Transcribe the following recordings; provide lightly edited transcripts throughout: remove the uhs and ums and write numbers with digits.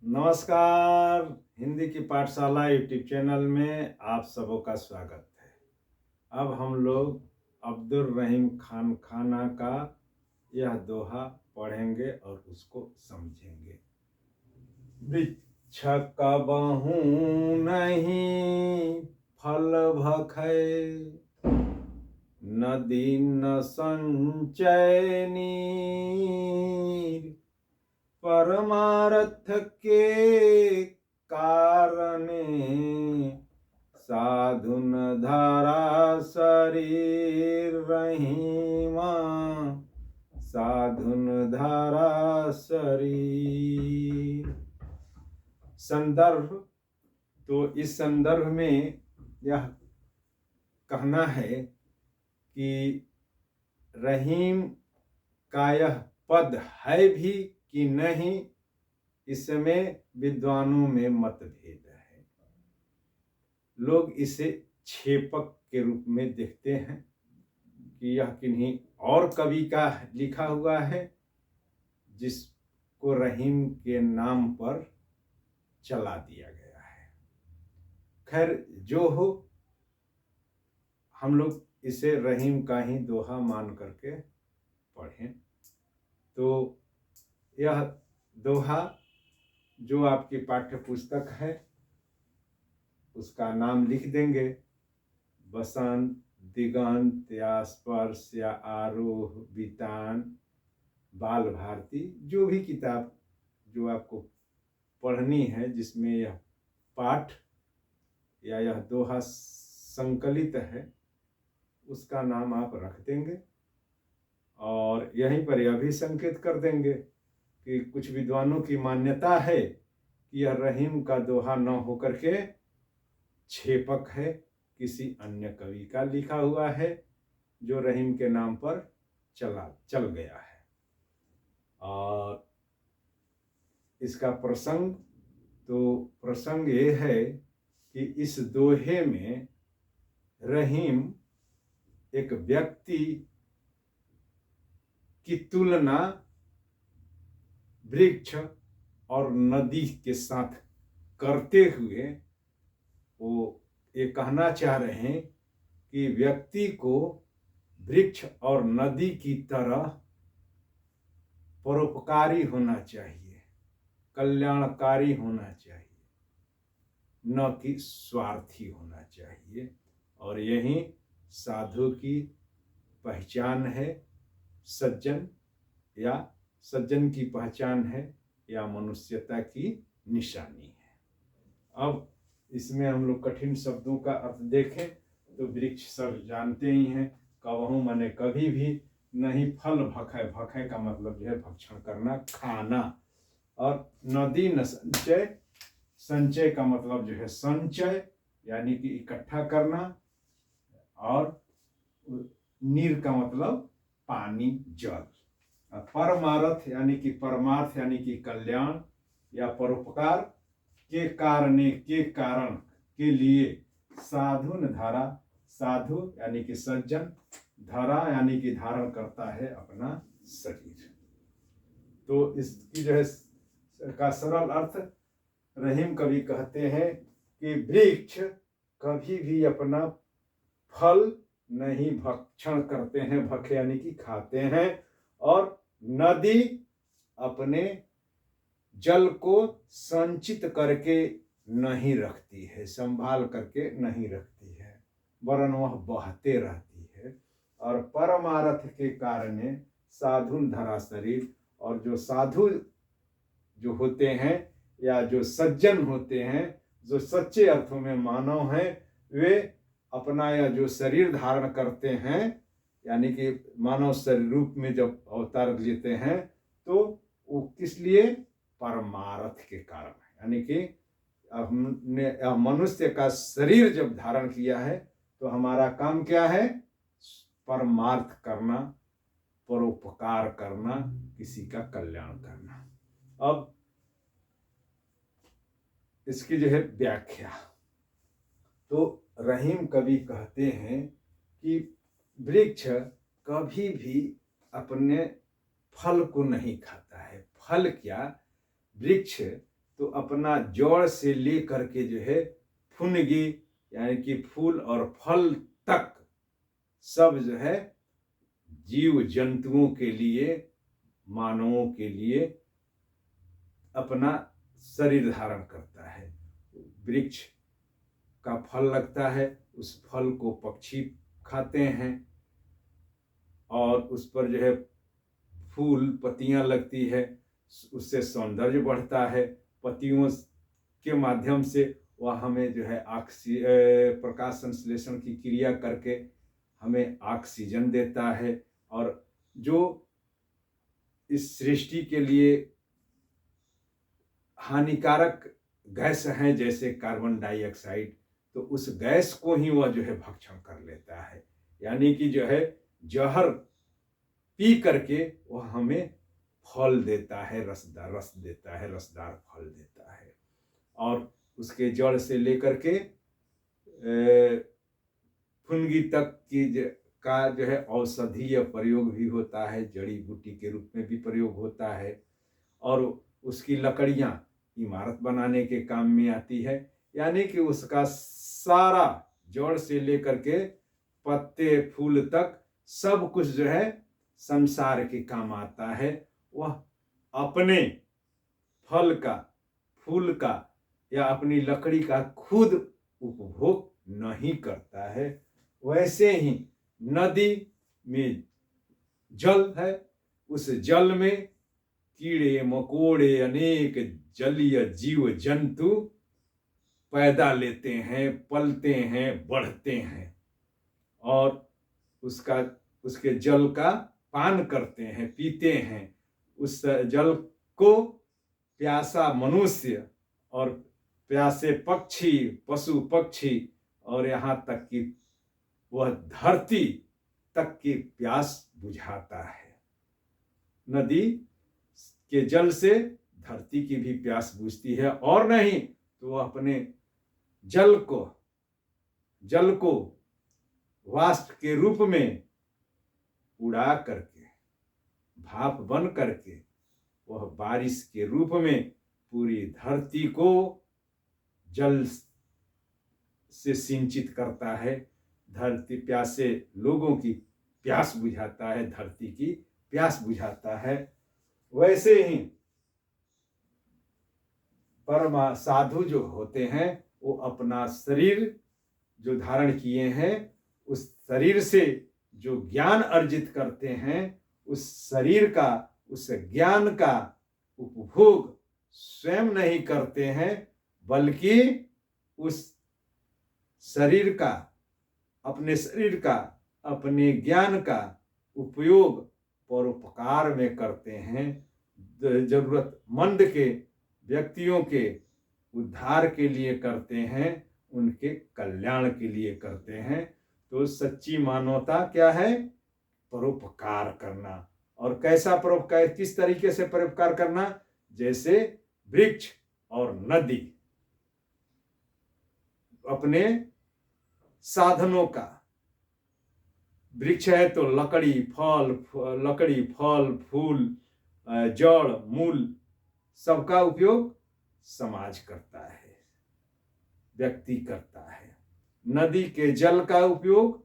नमस्कार। हिंदी की पाठशाला यूट्यूब चैनल में आप सबों का स्वागत है। अब हम लोग अब्दुल रहीम खान खाना का यह दोहा पढ़ेंगे और उसको समझेंगे। वृक्ष कबहू नहीं फल भखै, नदी न संचय नीर, परमार्थ के कारणे साधुन धारा शरीर रहीमा, साधुन धारा शरीर। संदर्भ। तो इस संदर्भ में यह कहना है कि रहीम का यह पद है भी कि नहीं, इसमें विद्वानों में मतभेद है। लोग इसे छेपक के रूप में देखते हैं कि यह किन्हीं और कवि का लिखा हुआ है जिसको रहीम के नाम पर चला दिया गया है। खैर जो हो, हम लोग इसे रहीम का ही दोहा मान करके पढ़ें। तो यह दोहा जो आपकी पाठ्य पुस्तक है उसका नाम लिख देंगे। बसंत, दिगंत या स्पर्श या आरोह, वितान, बाल भारती, जो भी किताब जो आपको पढ़नी है जिसमें यह पाठ या यह दोहा संकलित है उसका नाम आप रख देंगे और यहीं पर यह भी संकेत कर देंगे कि कुछ विद्वानों की मान्यता है कि यह रहीम का दोहा न होकर के छेपक है, किसी अन्य कवि का लिखा हुआ है जो रहीम के नाम पर चल गया है। और इसका प्रसंग, तो प्रसंग ये है कि इस दोहे में रहीम एक व्यक्ति की तुलना वृक्ष और नदी के साथ करते हुए वो ये कहना चाह रहे हैं कि व्यक्ति को वृक्ष और नदी की तरह परोपकारी होना चाहिए, कल्याणकारी होना चाहिए, न कि स्वार्थी होना चाहिए। और यही साधु की पहचान है, सज्जन या सज्जन की पहचान है या मनुष्यता की निशानी है। अब इसमें हम लोग कठिन शब्दों का अर्थ देखें तो वृक्ष सब जानते ही हैं, कबहू माने कभी भी नहीं, फल भखै, भखै का मतलब जो है भक्षण करना, खाना। और नदी न संचय, संचय का मतलब जो है संचय यानी कि इकट्ठा करना, और नीर का मतलब पानी, जल। परमार्थ यानी कि परमार्थ यानी कि कल्याण या परोपकार के कारणे, के कारण, के लिए, साधु न धारा, साधु यानी कि सज्जन, धारा यानी कि धारण करता है अपना शरीर। तो इसकी जो है का सरल अर्थ रहीम कवि कहते हैं कि वृक्ष कभी भी अपना फल नहीं भक्षण करते हैं, भखे यानी कि खाते हैं, और नदी अपने जल को संचित करके नहीं रखती है, संभाल करके नहीं रखती है, वरन वह बहते रहती है। और परमार्थ के कारण साधुन धरा शरीर, और जो साधु जो होते हैं या जो सज्जन होते हैं, जो सच्चे अर्थों में मानव हैं, वे अपना यह जो शरीर धारण करते हैं यानी कि मानव शरीर रूप में जब अवतार लेते हैं तो वो किस लिए? परमार्थ के कारण, यानी कि हमने मनुष्य का शरीर जब धारण किया है तो हमारा काम क्या है? परमार्थ करना, परोपकार करना, किसी का कल्याण करना। अब इसकी जो है व्याख्या, तो रहीम कवि कहते हैं कि वृक्ष कभी भी अपने फल को नहीं खाता है। फल क्या? वृक्ष तो अपना जड़ से ले करके जो है फुनगी यानी कि फूल और फल तक सब जो है जीव जंतुओं के लिए, मानवों के लिए अपना शरीर धारण करता है। वृक्ष का फल लगता है, उस फल को पक्षी खाते हैं और उस पर जो है फूल पत्तियां लगती है, उससे सौंदर्य बढ़ता है। पत्तियों के माध्यम से वह हमें जो है प्रकाश संश्लेषण की क्रिया करके हमें ऑक्सीजन देता है। और जो इस सृष्टि के लिए हानिकारक गैस हैं जैसे कार्बन डाइऑक्साइड, तो उस गैस को ही वह जो है भक्षण कर लेता है, यानी कि जो है जहर पी करके वह हमें फल देता है, रस देता है, रसदार फल देता है। और उसके जड़ से लेकर के फुनगी तक की का जो है औषधीय प्रयोग भी होता है, जड़ी बूटी के रूप में भी प्रयोग होता है। और उसकी लकड़ियां इमारत बनाने के काम में आती है, यानी कि उसका सारा जड़ से लेकर के पत्ते फूल तक सब कुछ जो है संसार के काम आता है। वह अपने फल का, फूल का या अपनी लकड़ी का खुद उपभोग नहीं करता है। वैसे ही नदी में जल है, उस जल में कीड़े मकोड़े अनेक जलीय जीव जंतु पैदा लेते हैं, पलते हैं, बढ़ते हैं और उसके जल का पान करते हैं, पीते हैं। उस जल को प्यासा मनुष्य और प्यासे पक्षी, पशु पक्षी और यहाँ तक कि वह धरती तक की प्यास बुझाता है। नदी के जल से धरती की भी प्यास बुझती है, और नहीं तो वह अपने जल को वाष्प के रूप में उड़ा करके, भाप बन करके वह बारिश के रूप में पूरी धरती को जल से सिंचित करता है। धरती प्यासे लोगों की प्यास बुझाता है, धरती की प्यास बुझाता है। वैसे ही परम साधु जो होते हैं वो अपना शरीर जो धारण किए हैं, उस शरीर से जो ज्ञान अर्जित करते हैं, उस शरीर का, उस ज्ञान का उपभोग स्वयं नहीं करते हैं, बल्कि उस शरीर का, अपने शरीर का, अपने ज्ञान का उपयोग परोपकार में करते हैं। जरूरतमंद के व्यक्तियों के उद्धार के लिए करते हैं, उनके कल्याण के लिए करते हैं। तो सच्ची मानवता क्या है? परोपकार करना। और कैसा परोपकार, किस तरीके से परोपकार करना? जैसे वृक्ष और नदी अपने साधनों का, वृक्ष है तो लकड़ी फल फूल जड़ मूल सबका उपयोग समाज करता है, व्यक्ति करता है। नदी के जल का उपयोग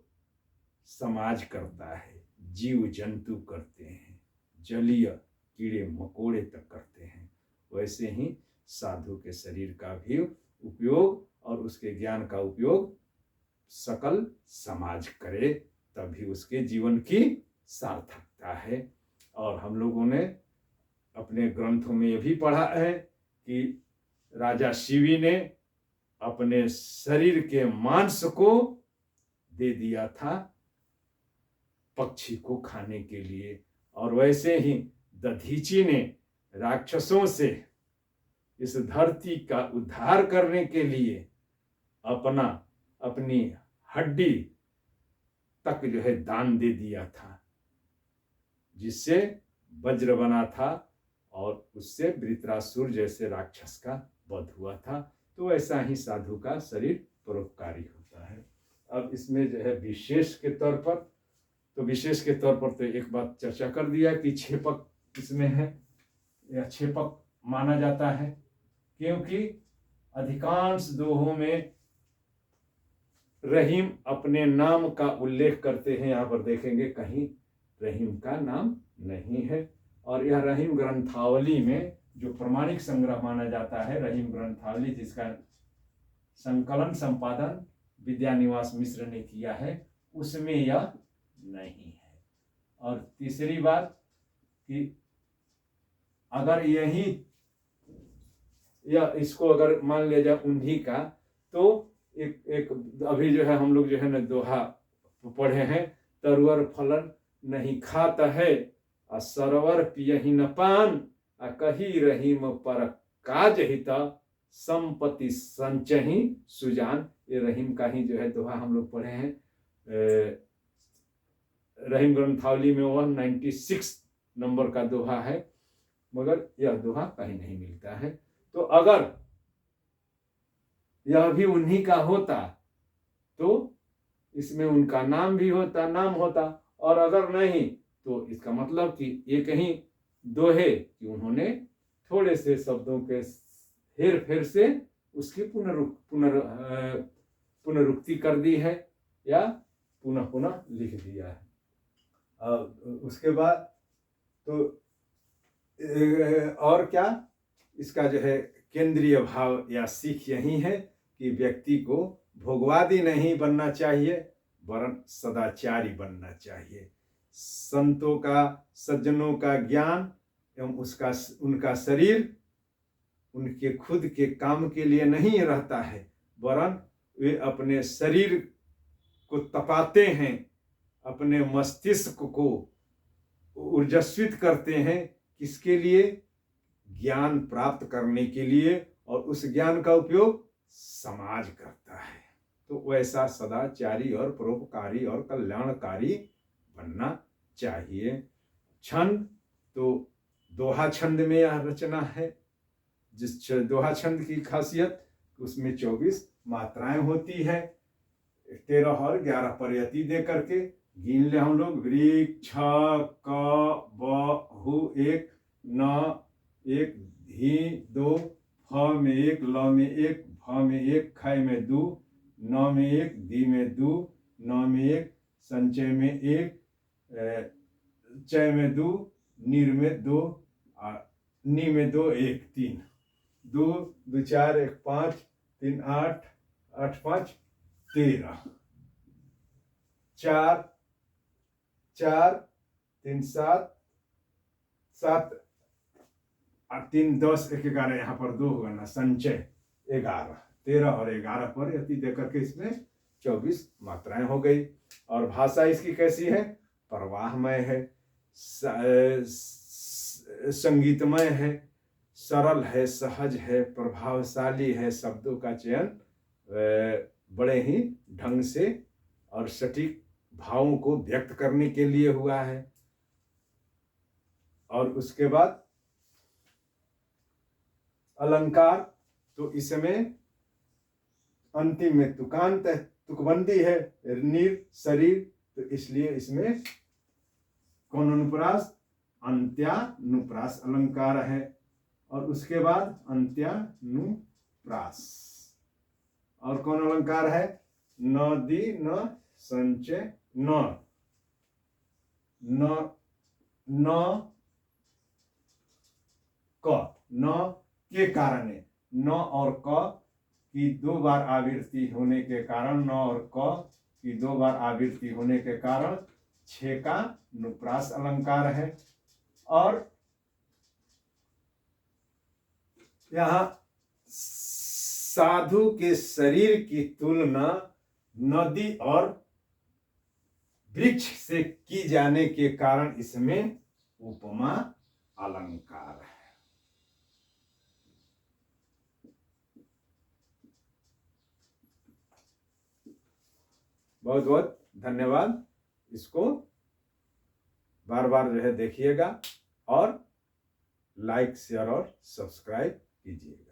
समाज करता है, जीव जंतु करते हैं, जलीय कीड़े मकोड़े तक करते हैं। वैसे ही साधु के शरीर का भी उपयोग और उसके ज्ञान का उपयोग सकल समाज करे, तभी उसके जीवन की सार्थकता है। और हम लोगों ने अपने ग्रंथों में यह भी पढ़ा है कि राजा शिवी ने अपने शरीर के मांस को दे दिया था पक्षी को खाने के लिए। और वैसे ही दधीची ने राक्षसों से इस धरती का उद्धार करने के लिए अपनी हड्डी तक जो है दान दे दिया था, जिससे वज्र बना था और उससे वृत्रासुर जैसे राक्षस का वध हुआ था। तो ऐसा ही साधु का शरीर परोपकारी होता है। अब इसमें जो है विशेष के तौर पर तो एक बात चर्चा कर दिया कि छेपक इसमें है या छेपक माना जाता है क्योंकि अधिकांश दोहों में रहीम अपने नाम का उल्लेख करते हैं। यहाँ पर देखेंगे कहीं रहीम का नाम नहीं है। और यह रहीम ग्रंथावली में जो प्रमाणिक संग्रह माना जाता है, रहीम ग्रंथावली, जिसका संकलन संपादन विद्यानिवास मिश्र ने किया है, उसमें यह नहीं है। और तीसरी बात कि अगर यही या इसको अगर मान लिया जाए उन्हीं का, तो एक अभी जो है हम लोग जो है ना दोहा पढ़े हैं, तरुअर फलन नहीं खाता है, आ सरवर पियहि न पान, आ कही रहीम पर काज हिता, संपत्ति संचहि सुजान। ये रहीम का ही जो है दोहा हम लोग पढ़े हैं। रहीम ग्रंथावली में 196 नंबर का दोहा है, मगर यह दोहा कहीं नहीं मिलता है। तो अगर यह भी उन्हीं का होता तो इसमें उनका नाम भी होता, नाम होता, और अगर नहीं तो इसका मतलब कि ये कहीं दोहे कि उन्होंने थोड़े से शब्दों के हेर फेर से उसकी पुनरुक्ति कर दी है या पुनः पुनः लिख दिया है। उसके बाद तो और क्या इसका जो है केंद्रीय भाव या सीख यही है कि व्यक्ति को भोगवादी नहीं बनना चाहिए, वरन सदाचारी बनना चाहिए। संतों का, सज्जनों का ज्ञान एवं उनका शरीर उनके खुद के काम के लिए नहीं रहता है, वरन वे अपने शरीर को तपाते हैं, अपने मस्तिष्क को ऊर्जस्वित करते हैं। किसके लिए? ज्ञान प्राप्त करने के लिए, और उस ज्ञान का उपयोग समाज करता है। तो वैसा सदाचारी और परोपकारी और कल्याणकारी बनना चाहिए। छंद तो दोहा छंद में यह रचना है। जिस दोहा छंद की खासियत, उसमें 24 मात्राएं होती है, 13 और 11 प्रयति दे करके गिन ले हम लोग। वृक्ष, क, ब, हु 1, न 1, धी 2, फ में 1, ल में 1, भ में 1, ख में 2, न में 1, दी में 2, न में 1, संचय में 1, चय में 2, नीर में 2, नी में 2, 1, 3, 2, 2, 4, 1, 5, 3, 8, 8, 5, 13, 4, 4, 3, 7, 7, 3, 10, 1, 11, यहाँ पर 2 होगा ना, संचय 11, 13 और 11 पर यति देकर के इसमें 24 मात्राएं हो गई। और भाषा इसकी कैसी है? प्रवाहमय है, संगीतमय है, सरल है, सहज है, प्रभावशाली है। शब्दों का चयन बड़े ही ढंग से और सटीक भावों को व्यक्त करने के लिए हुआ है। और उसके बाद अलंकार, तो इसमें अंतिम में तुकांत है, तुकबंदी है, नीर शरीर, तो इसलिए इसमें कौन अनुप्रास? अंत्यानुप्रास अलंकार है। और उसके बाद अंत्यानुप्रास। और कौन अलंकार है? न दी न संचय न क, न के कारण, न और क की 2 बार आवृत्ति होने के कारण, न और क की 2 बार आवृत्ति होने के कारण 6 का नुप्रास अलंकार है। और यहाँ साधु के शरीर की तुलना नदी और वृक्ष से की जाने के कारण इसमें उपमा अलंकार है। बहुत बहुत धन्यवाद। इसको बार बार जो है देखिएगा और लाइक, शेयर और सब्सक्राइब कीजिएगा।